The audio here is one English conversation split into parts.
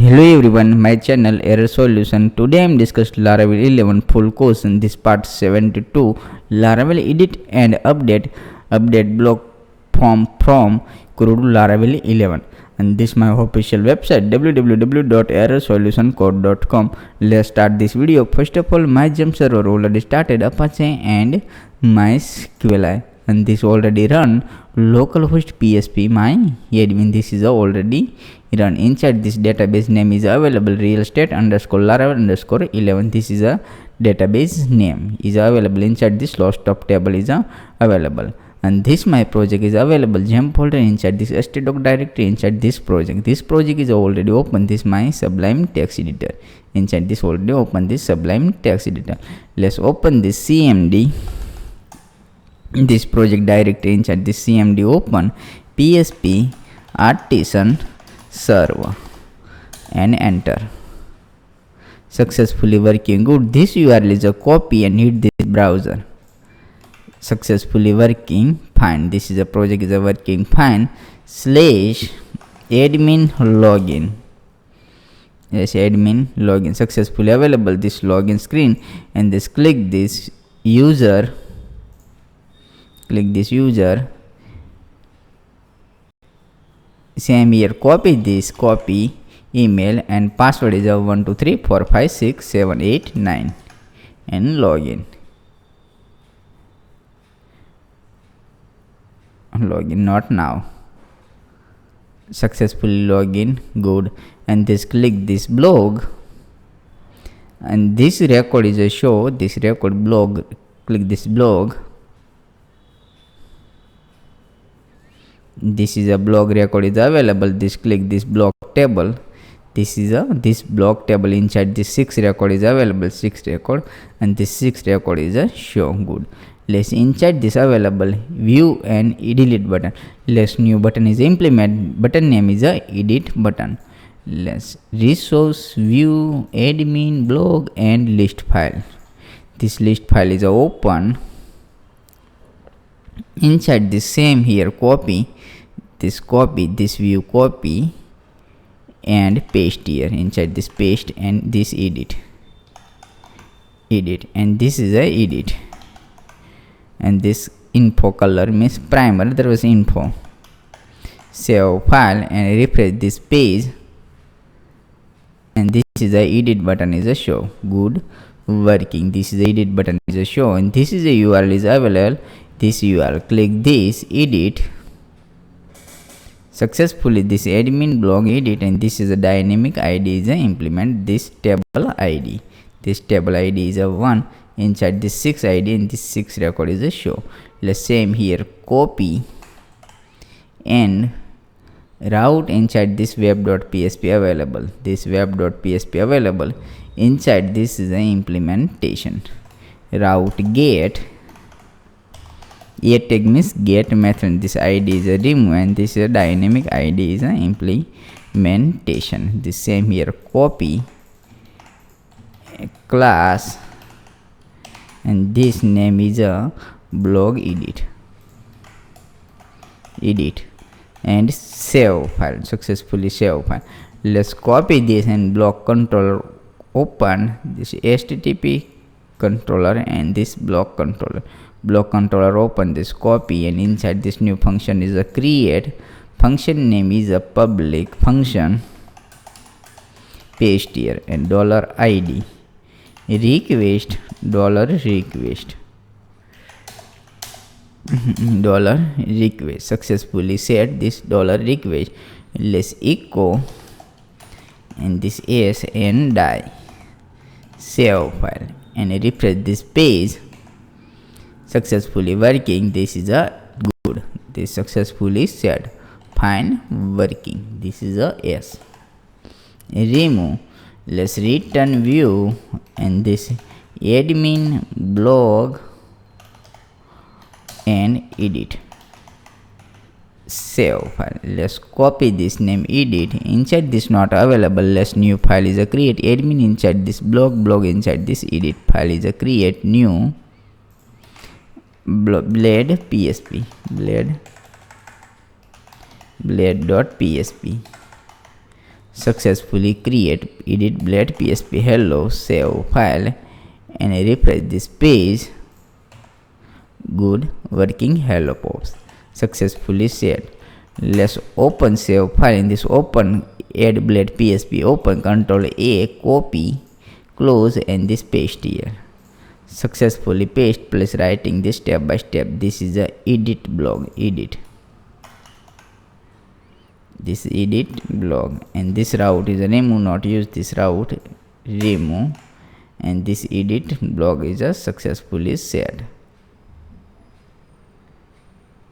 Hello everyone, my channel Error Solution. Today I am discussing Laravel 11 full course in this part 72 Laravel edit and update block form from CRUD Laravel 11, and this my official website www.errorsolutioncode.com. Let's start this video. First of all, my Jump server already started Apache and MySQLi, and this already run localhost PSP my admin. This is already run. Inside this database name is available real estate underscore Laravel underscore 11. This is a database name is available. Inside this last table is available, and this my project is available gem folder. Inside this htdoc directory, inside this project is already open. This my Sublime text editor. Inside this already open this Sublime text editor. Let's open this cmd, this project directory. Inside this cmd open PSP artisan server and enter. Successfully working. Good. This URL is a copy and hit this browser. Successfully working fine. This is a project is a working fine. /admin login. Yes, admin login successfully available. This login screen, and this click this user. Same here, copy email and password is 123456789 and login. Not now. Successfully login. Good. And this click this blog, and this record is a show. This record blog. Click this blog. This is a blog record is available. This click this blog table. This is this blog table. Inside this 6 record is available. 6 record, and this 6 record is a show. Good. Let's inside this available view and delete button. Let's new button is implement. Button name is a edit button. Let's resource view admin blog and list file. This list file is open. Inside this same here copy this view, copy and paste here. Inside this paste and this edit, and this is a edit, and this info color means primer. There was info. Save file and refresh this page, and this is a edit button is a show. Good working. This is the edit button is a show, and this is a URL is available. This URL, click this edit. Successfully this admin blog edit, and this is a dynamic ID is a implement this table ID. This table ID is a 1. Inside this 6 ID, and this 6 record is a show. Let's same here copy and route inside this web.php available. This web.php available. Inside this is an implementation. Route get tag means get method. This ID is a remove, and this is a dynamic ID is a implementation. This same here copy class, and this name is a blog edit, and save file. Successfully save file. Let's copy this and block controller open. This http controller and this block controller open. This copy, and inside this new function is a create. Function name is a public function. Paste here, and $id request $request. Successfully set this $request. Let's echo and this s and die. Save file and refresh this page. Successfully working. This is a good. This successfully set fine working. This is a yes. Remove. Let's return view, and this admin blog and edit. Save file. Let's copy this name edit. Inside this not available. Let's new file is a create admin. Inside this blog inside this edit file is a create new blade.php. successfully create edit blade PSP hello, save file and refresh this page. Good working hello pops successfully saved. Let's open save file. In this open add blade PSP, open Ctrl A, copy, close and this paste here. Successfully paste plus writing this step by step. This is the edit blog, edit. This edit blog and this route is a remove, not use this route, remove, and this edit blog is a successfully saved.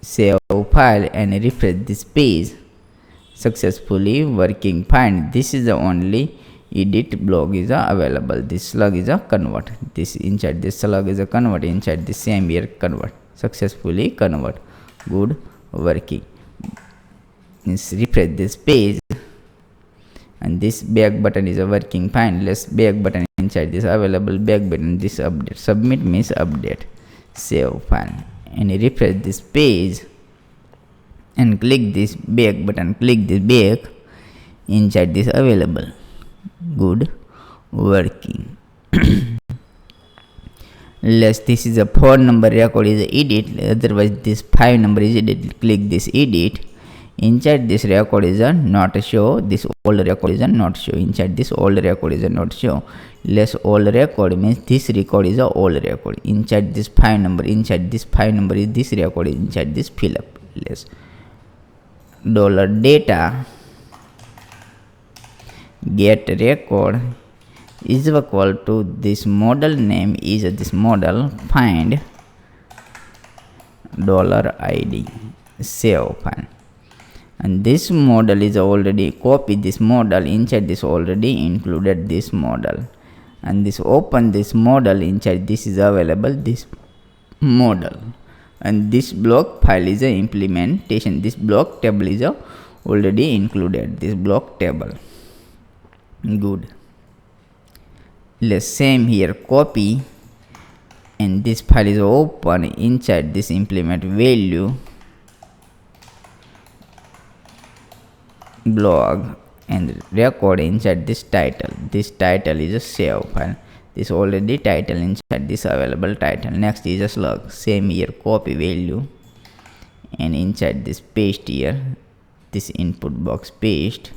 Save file and refresh this page. Successfully working fine. This is the only edit blog is available. This slug is a convert. This inside this slug is a convert. Inside this same here convert. Successfully convert. Good working. Let's refresh this page and this back button is a working fine. Let's back button inside this available back button. This update submit means update. Save file and refresh this page and click this back button. Click this back inside this available. Good working. Let's this is a 4 number record is edit, otherwise this 5 number is edit. Click this edit. Inside this record is a not show, this old record is a not show. Inside this old record is a not show. Less old record means this record is a old record. Inside this 5 number, inside this 5 number is this record is inside this fill up. Less $data get record is equal to this model name is this model find $ID save file. And this model is already copy this model inside this already included this model, and this open this model inside this is available this model, and this block file is a implementation. This block table is already included this block table. Good. Let's same here copy and this file is open inside this implement value blog and record inside this title. This title is a save file. This already title inside this available title. Next is a slug. Same here copy value and inside this paste here this input box paste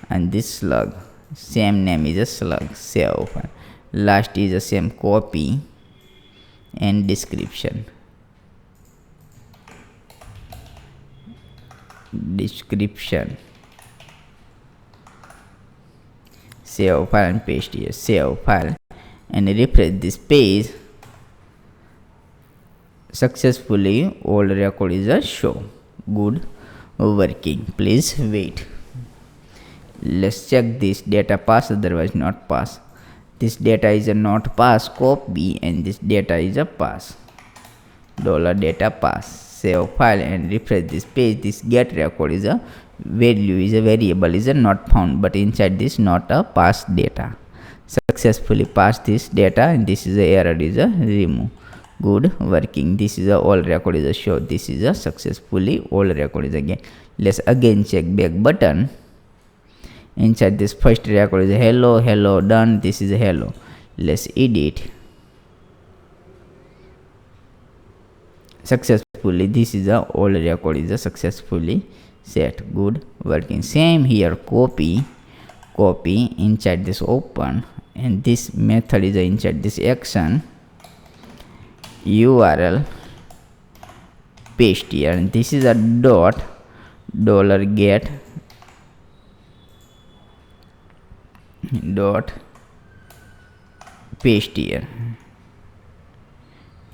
and this slug same name is a slug save file. Last is the same copy and description save file and paste here save file and refresh this page. Successfully all record is a show. Good working. Please wait. Let's check this data pass, otherwise not pass. This data is a not pass copy and this data is a pass. $data pass. Save file and refresh this page. This get record is a value is a variable is a not found, but inside this not a pass data. Successfully pass this data and this is a error is a remove. Good working. This is a all record is a show. This is a successfully all record is again. Let's again check back button. Inside this first record is a hello done. This is a hello. Let's edit. Successfully this is a all record is a successfully set. Good working. Same here copy inside this open and this method is inside this action URL paste here and this is a $get paste here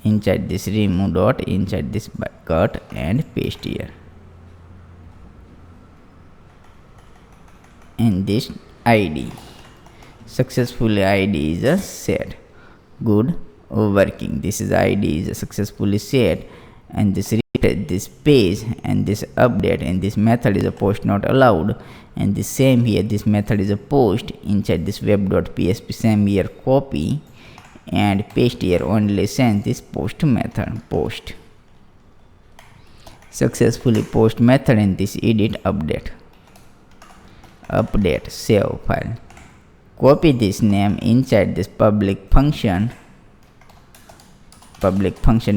inside this remove dot inside this cut and paste here and this ID successfully ID is a set. Good working. This is ID is successfully set and this refresh this page and this update and this method is a post not allowed and the same here this method is a post inside this web.php. Same here copy and paste here only send this post method post. Successfully post method and this edit update. update, save file. Copy this name inside this public function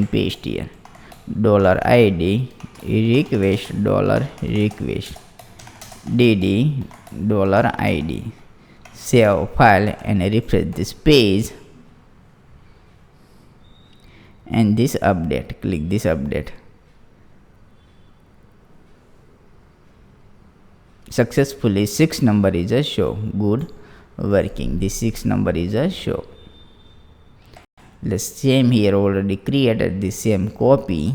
paste here. $id request $request dd $id. Save file and refresh this page, and this update, click this update. Successfully 6 number is a show. Good working. This 6 number is a show. The same here, already created the same copy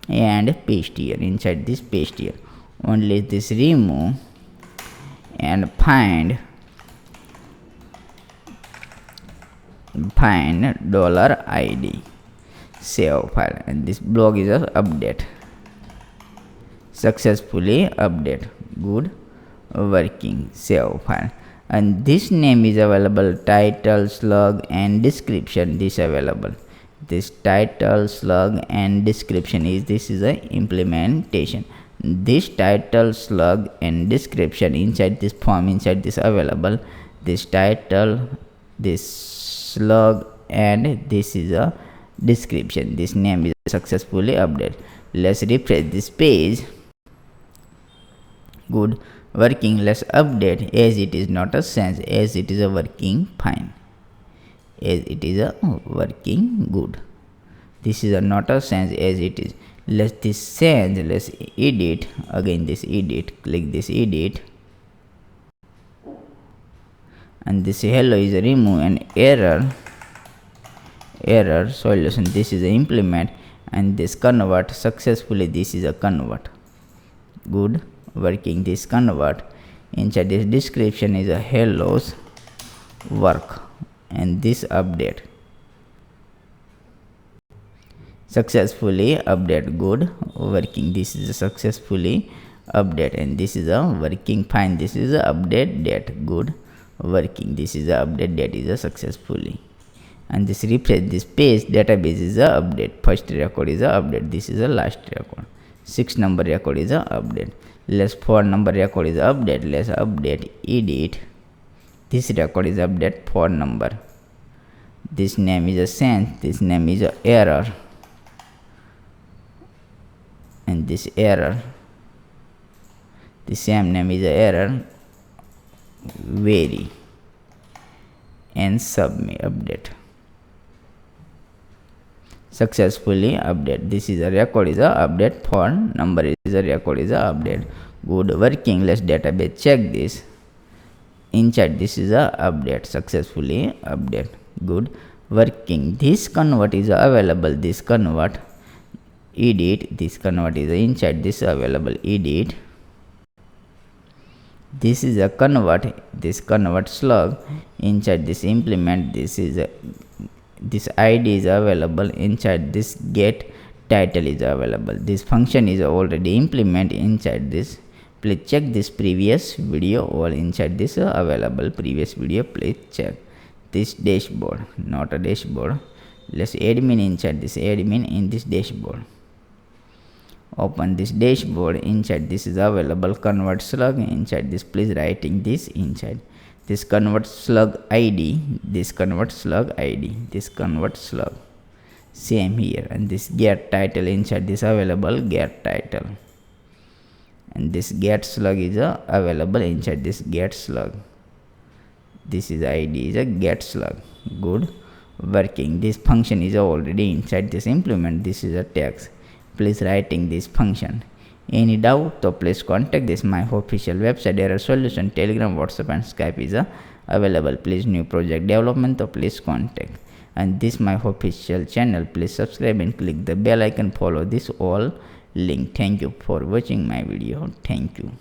and paste here inside this paste here. Only this remove and find $id. Save file, and this blog is a update. Successfully update. Good working. Save file, and this name is available, title, slug and description. This available, this title, slug and description is, this is a implementation. This title, slug and description inside this form, inside this available, this title, this slug and this is a description. This name is successfully updated. Let's refresh this page. Good working. Let's update as it is not a sense, as it is a working fine, as it is a working good. This is a not a sense, as it is. Let's this change, let's edit again, this edit, click this edit, and this hello is a remove and error solution. This is a implement, and this convert successfully. This is a convert. Good working. This convert inside this description is a hello's work, and this update successfully update. Good working. This is a successfully update, and this is a working fine. This is a update date. Good working. This is a update date is a successfully, and this refresh this page. Database is a update. First record is a update. This is a last record. 6 number record is a update. Let's 4 number record is update. Let's update edit. This record is update 4 number. This name is a sense. This name is a error, and this error, the same name is a error, vary and submit update. Successfully update. This is a record is a update, for number is a record is a update. Good working. Let's database check this. Inside this is a update, successfully update. Good working. This convert is available. This convert edit. This convert is inside this available edit. This is a convert. This convert slug inside this implement. This is a, this id is available inside this get title is available. This function is already implemented inside this. Please check this previous video, or inside this available previous video. Please check this dashboard, not a dashboard. Let's admin inside this admin in this dashboard. Open this dashboard. Inside this is available convert slug. Inside this, please writing this inside this convert slug id, this convert slug id, this convert slug, same here. And this get title inside this available get title, and this get slug is available inside this get slug. This is id is a get slug. Good working. This function is already inside this implement. This is a text. Please writing this function. Any doubt, so please contact this my official website. Error solution, Telegram, WhatsApp and Skype is available. Please new project development, so please contact. And this my official channel. Please subscribe and click the bell icon. Follow this all link. Thank you for watching my video. Thank you.